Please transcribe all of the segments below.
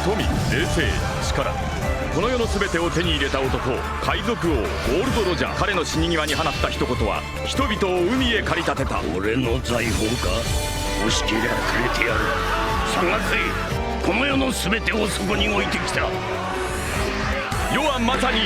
富、冷静、力、この世の全てを手に入れた男、海賊王ゴールド・ロジャー。彼の死に際に放った一言は人々を海へ駆り立てた。俺の財宝か、欲しけりゃくれてやる。探せ、この世の全てをそこに置いてきた。世はまさに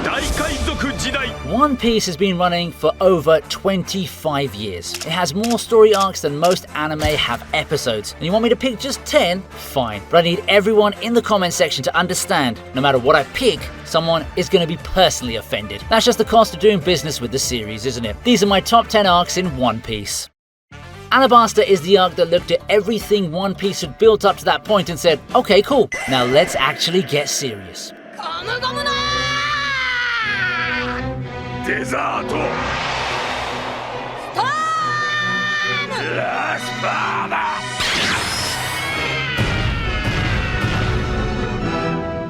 大海賊時代。 One Piece has been running for over 25 years. It has more story arcs than most anime have episodes. And you want me to pick just 10? Fine. But I need everyone in the comment section to understand, no matter what I pick, someone is going to be personally offended. That's just the cost of doing business with the series, isn't it? These are my top 10 arcs in One Piece. Alabasta is the arc that looked at everything One Piece had built up to that point and said, okay, cool, now let's actually get serious. デザートラスパーダ。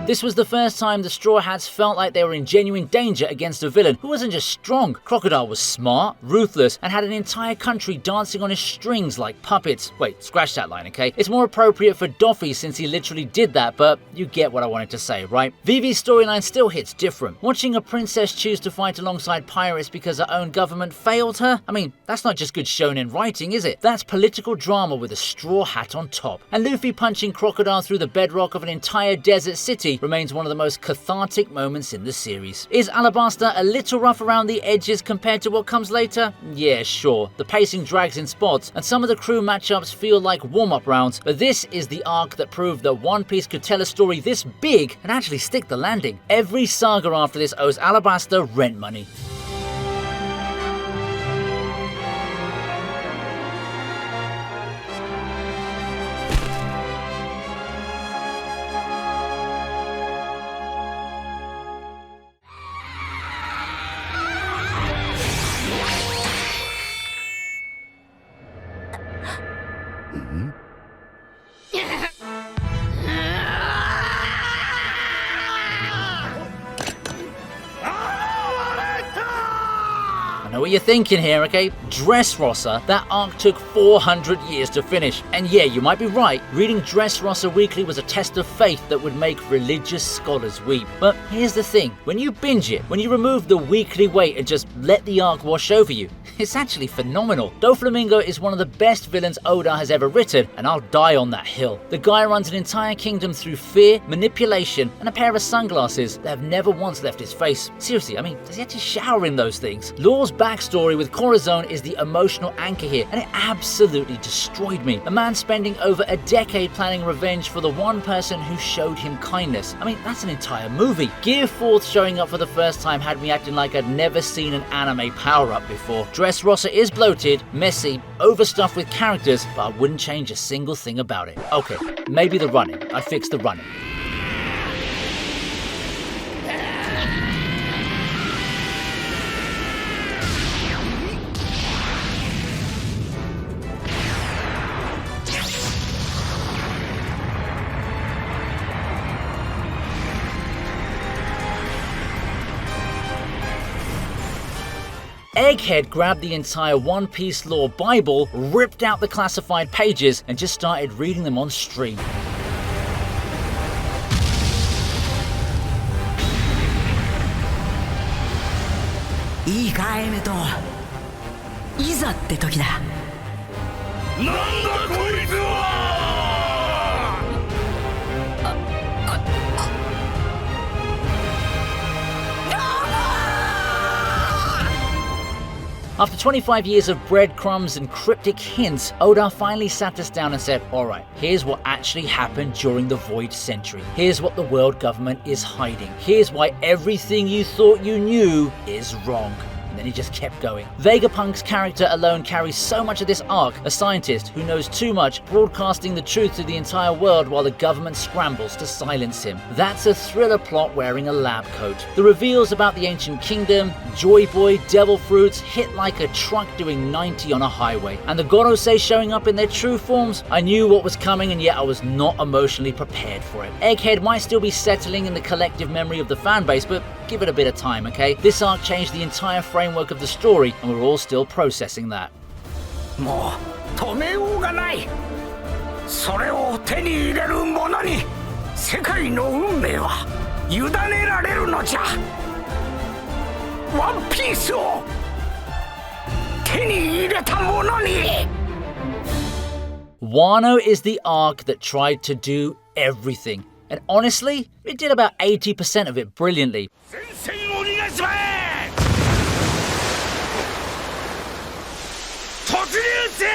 This was the first time the Straw Hats felt like they were in genuine danger against a villain who wasn't just strong. Crocodile was smart, ruthless, and had an entire country dancing on his strings like puppets. Wait, scratch that line, okay? It's more appropriate for Doffy since he literally did that, but you get what I wanted to say, right? Vivi's storyline still hits different. Watching a princess choose to fight alongside pirates because her own government failed her? I mean, that's not just good shonen writing, is it? That's political drama with a straw hat on top. And Luffy punching Crocodile through the bedrock of an entire desert city remains one of the most cathartic moments in the series. Is Alabasta a little rough around the edges compared to what comes later? Yeah, sure. The pacing drags in spots, and some of the crew matchups feel like warm-up rounds, but this is the arc that proved that One Piece could tell a story this big and actually stick the landing. Every saga after this owes Alabasta rent money. I know what you're thinking here, okay? Dressrosa, that arc took 400 years to finish. And yeah, you might be right, reading Dressrosa weekly was a test of faith that would make religious scholars weep. But here's the thing, when you binge it, when you remove the weekly weight and just let the arc wash over you, it's actually phenomenal. Doflamingo is one of the best villains Oda has ever written, and I'll die on that hill. The guy runs an entire kingdom through fear, manipulation, and a pair of sunglasses that have never once left his face. Seriously, I mean, does he have to shower in those things? Law's backstory with Corazon is the emotional anchor here, and it absolutely destroyed me. A man spending over a decade planning revenge for the one person who showed him kindness. I mean, that's an entire movie. Gear 4th showing up for the first time had me acting like I'd never seen an anime power-up before. Dressrosa is bloated, messy, overstuffed with characters, but I wouldn't change a single thing about it. Okay, maybe the running. I fixed the running. Egghead grabbed the entire One Piece lore Bible, ripped out the classified pages, and just started reading them on stream. いいかエメト、いざって時だ。なんだこいつは！ After 25 years of breadcrumbs and cryptic hints, Oda finally sat us down and said, alright, here's what actually happened during the Void Century. Here's what the world government is hiding. Here's why everything you thought you knew is wrong. And then he just kept going. Vegapunk's character alone carries so much of this arc, a scientist who knows too much, broadcasting the truth to the entire world while the government scrambles to silence him. That's a thriller plot wearing a lab coat. The reveals about the ancient kingdom, Joy Boy, Devil Fruits hit like a truck doing 90 on a highway. And the Gorosei showing up in their true forms, I knew what was coming and yet I was not emotionally prepared for it. Egghead might still be settling in the collective memory of the fanbase, but give it a bit of time, okay? This arc changed the entire framework of the story, and we're all still processing that. もう止めようがない。それを手に入れる者に世界の運命は委ねられるのじゃ。ワンピースを手に入れた者に。 Wano is the arc that tried to do everything. And honestly, it did about 80% of it brilliantly. 戦線を逃がしまえ。突入せよ。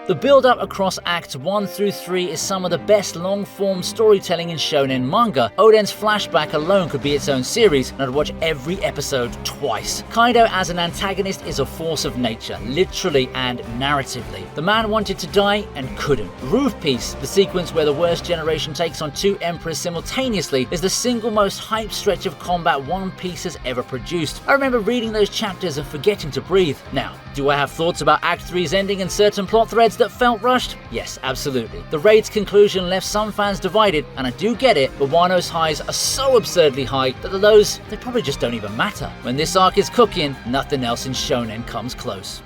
The build-up across Acts 1 through 3 is some of the best long-form storytelling in shonen manga. Oden's flashback alone could be its own series, and I'd watch every episode twice. Kaido as an antagonist is a force of nature, literally and narratively. The man wanted to die and couldn't. Roof Piece, the sequence where the worst generation takes on two emperors simultaneously, is the single most hype stretch of combat One Piece has ever produced. I remember reading those chapters and forgetting to breathe. Now, do I have thoughts about Act 3's ending and certain plot threads that felt rushed? Yes, absolutely. The raid's conclusion left some fans divided, and I do get it, but Wano's highs are so absurdly high that the lows, they probably just don't even matter. When this arc is cooking, nothing else in shonen comes close.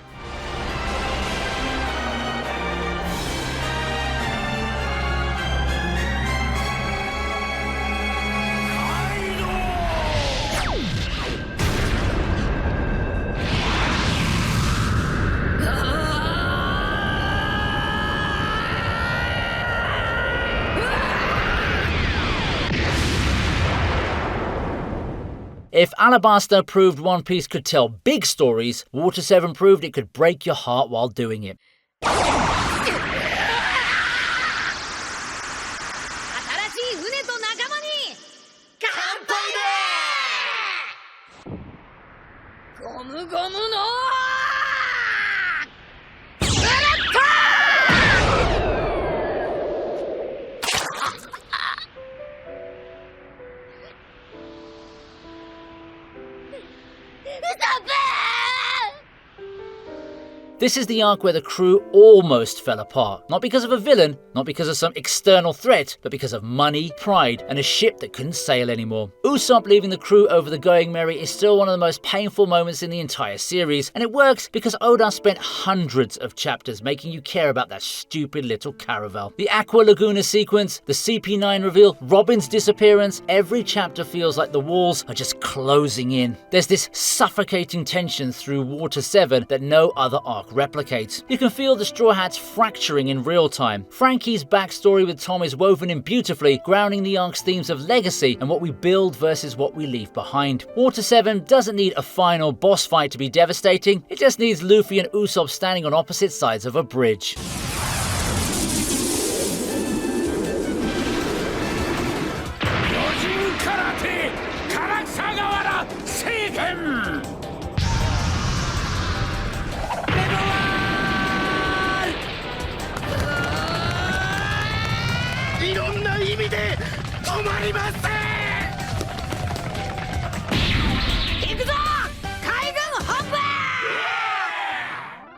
If Alabasta proved One Piece could tell big stories, Water 7 proved it could break your heart while doing it. 嘘ぶー This is the arc where the crew almost fell apart. Not because of a villain, not because of some external threat, but because of money, pride, and a ship that couldn't sail anymore. Usopp leaving the crew over the Going Merry is still one of the most painful moments in the entire series, and it works because Oda spent hundreds of chapters making you care about that stupid little caravel. The Aqua Laguna sequence, the CP9 reveal, Robin's disappearance, every chapter feels like the walls are just closing in. There's this suffocating tension through Water 7 that no other arc replicates. You can feel the Straw Hats fracturing in real time. Frankie's backstory with Tom is woven in beautifully, grounding the arc's themes of legacy and what we build versus what we leave behind. Water 7 doesn't need a final boss fight to be devastating, it just needs Luffy and Usopp standing on opposite sides of a bridge.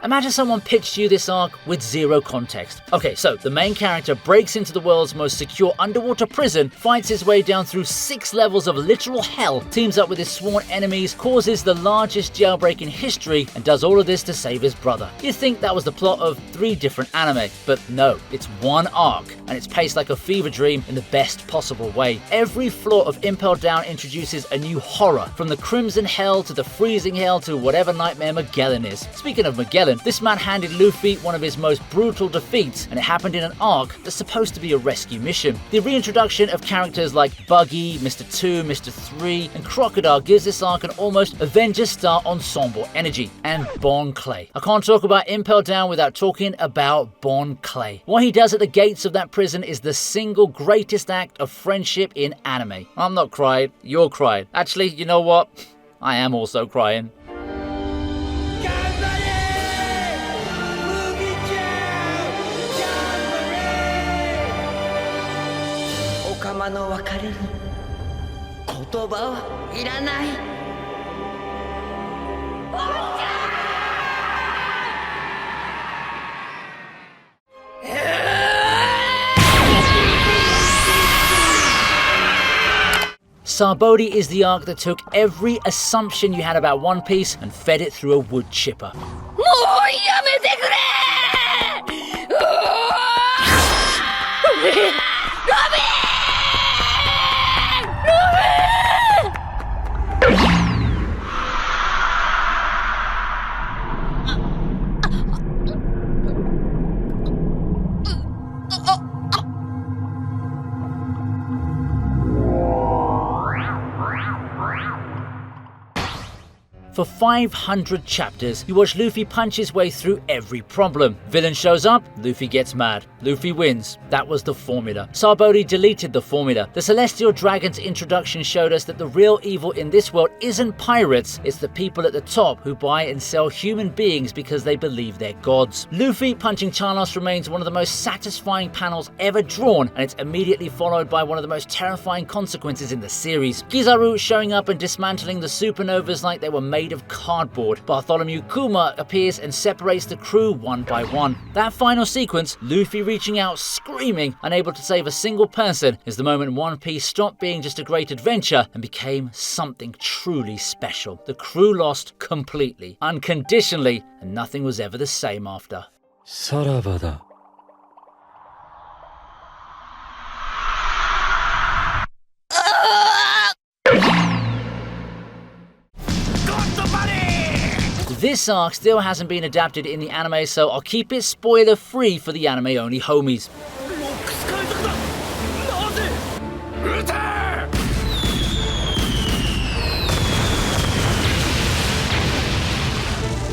Imagine someone pitched you this arc with zero context. Okay, so the main character breaks into the world's most secure underwater prison, fights his way down through 6 levels of literal hell, teams up with his sworn enemies, causes the largest jailbreak in history, and does all of this to save his brother. You'd think that was the plot of 3 different anime, but no, it's one arc, and it's paced like a fever dream in the best possible way. Every floor of Impel Down introduces a new horror, from the Crimson Hell to the Freezing Hell to whatever nightmare Magellan is. Speaking of Magellan, this man handed Luffy one of his most brutal defeats, and it happened in an arc that's supposed to be a rescue mission. The reintroduction of characters like Buggy, Mr. 2, Mr. 3, and Crocodile gives this arc an almost Avengers-style ensemble energy. And Bon Clay. I can't talk about Impel Down without talking about Bon Clay. What he does at the gates of that prison is the single greatest act of friendship in anime. I'm not crying, you're crying. Actually, you know what? I am also crying. 仲間の別れに言葉はいらない。Sabaody is the arc that took every assumption you had about One Piece and fed it through a wood chipper. もうやめてくれうわロビーロビーロビー For 500 chapters, you watch Luffy punch his way through every problem. Villain shows up, Luffy gets mad. Luffy wins. That was the formula. Sabaody deleted the formula. The Celestial Dragon's introduction showed us that the real evil in this world isn't pirates, it's the people at the top who buy and sell human beings because they believe they're gods. Luffy punching Charlos remains one of the most satisfying panels ever drawn, and it's immediately followed by one of the most terrifying consequences in the series. Kizaru showing up and dismantling the supernovas like they were made of cardboard. Bartholomew Kuma appears and separates the crew one by one. That final sequence, Luffy reaching out screaming, unable to save a single person, is the moment One Piece stopped being just a great adventure and became something truly special. The crew lost completely, unconditionally, and nothing was ever the same after. さらばだ。This arc still hasn't been adapted in the anime, so I'll keep it spoiler free for the anime only homies.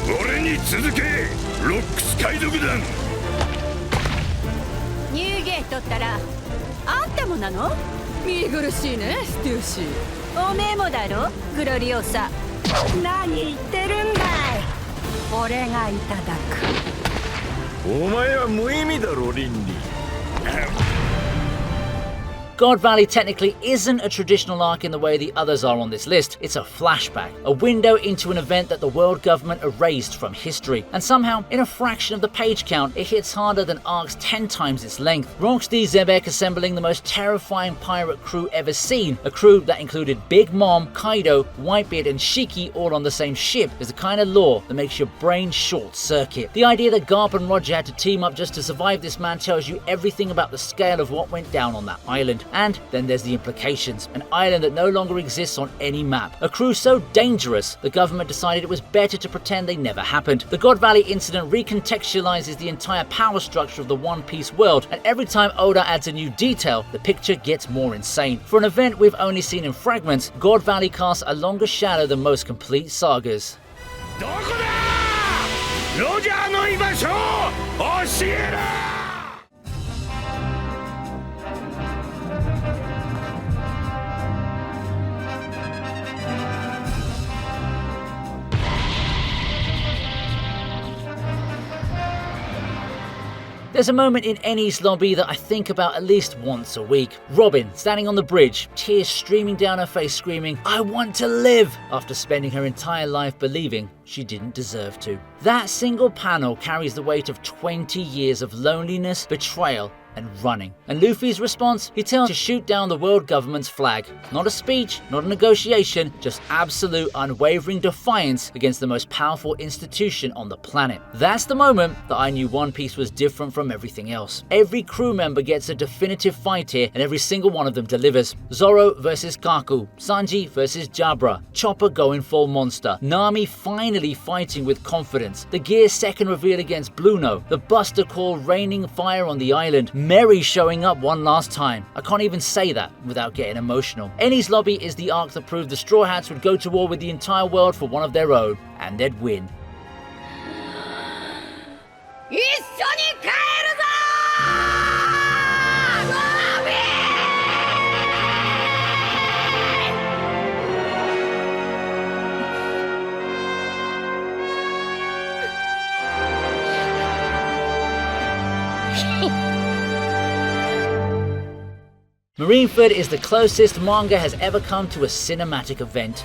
俺に続けロックス海賊団ニューゲー取ったらあんたもなの見苦しいねステューシーおめえもだろグロリオサ何言ってるんだい俺がいただくお前は無意味だろリンリ God Valley technically isn't a traditional arc in the way the others are on this list. It's a flashback, a window into an event that the world government erased from history. And somehow, in a fraction of the page count, it hits harder than arcs 10 times its length. Rocksteady Zebek assembling the most terrifying pirate crew ever seen, a crew that included Big Mom, Kaido, Whitebeard and Shiki all on the same ship, is the kind of lore that makes your brain short circuit. The idea that Garp and Roger had to team up just to survive this man tells you everything about the scale of what went down on that island. And then there's the implications. An island that no longer exists on any map. A crew so dangerous, the government decided it was better to pretend they never happened. The God Valley incident recontextualizes the entire power structure of the One Piece world, and every time Oda adds a new detail, the picture gets more insane. For an event we've only seen in fragments, God Valley casts a longer shadow than most complete sagas. どこだロジャーの居場所を教えろ There's a moment in Enies Lobby that I think about at least once a week. Robin, standing on the bridge, tears streaming down her face screaming, "I want to live!" after spending her entire life believing she didn't deserve to. That single panel carries the weight of 20 years of loneliness, betrayal, and running. And Luffy's response? He tells to shoot down the world government's flag. Not a speech, not a negotiation, just absolute unwavering defiance against the most powerful institution on the planet. That's the moment that I knew One Piece was different from everything else. Every crew member gets a definitive fight here, and every single one of them delivers. Zoro versus Kaku, Sanji versus Jabra, Chopper going full monster, Nami finally fighting with confidence, the Gear's second reveal against Bluno, the Buster Call raining fire on the island, Mary showing up one last time. I can't even say that without getting emotional. Enies Lobby is the arc that proved the Straw Hats would go to war with the entire world for one of their own, and they'd win. 一緒に帰るぞロビー Marineford is the closest manga has ever come to a cinematic event.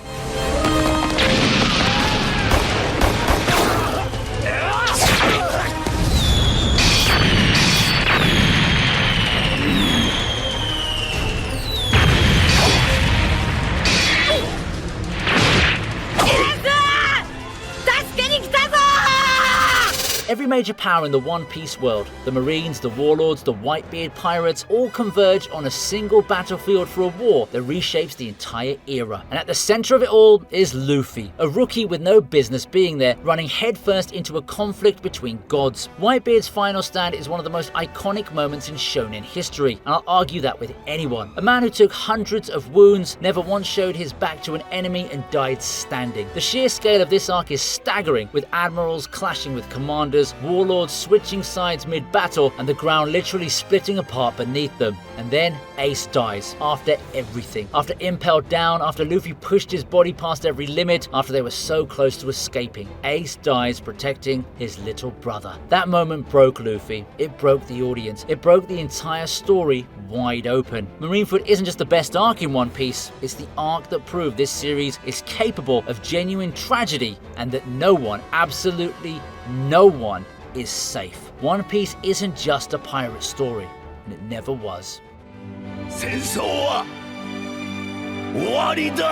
Every major power in the One Piece world, the Marines, the Warlords, the Whitebeard pirates, all converge on a single battlefield for a war that reshapes the entire era. And at the center of it all is Luffy, a rookie with no business being there, running headfirst into a conflict between gods. Whitebeard's final stand is one of the most iconic moments in shonen history, and I'll argue that with anyone. A man who took hundreds of wounds, never once showed his back to an enemy, and died standing. The sheer scale of this arc is staggering, with admirals clashing with commanders, warlords switching sides mid-battle, and the ground literally splitting apart beneath them. And then Ace dies, after everything. After Impel Down, after Luffy pushed his body past every limit, after they were so close to escaping. Ace dies protecting his little brother. That moment broke Luffy. It broke the audience. It broke the entire story wide open. Marineford isn't just the best arc in One Piece, it's the arc that proved this series is capable of genuine tragedy and that no one, absolutely no one, is safe. One Piece isn't just a pirate story, and it never was. 戦争は終わりだ。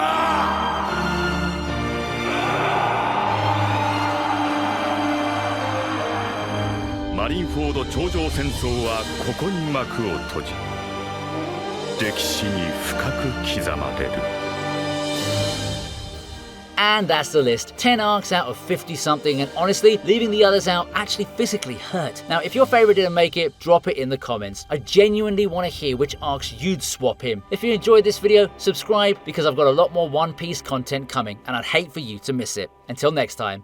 マリンフォード頂上戦争はここに幕を閉じ、歴史に深く刻まれる。 And that's the list. 10 arcs out of 50 something, and honestly, leaving the others out actually physically hurt. Now, if your favorite didn't make it, drop it in the comments. I genuinely want to hear which arcs you'd swap in. If you enjoyed this video, subscribe because I've got a lot more One Piece content coming, and I'd hate for you to miss it. Until next time.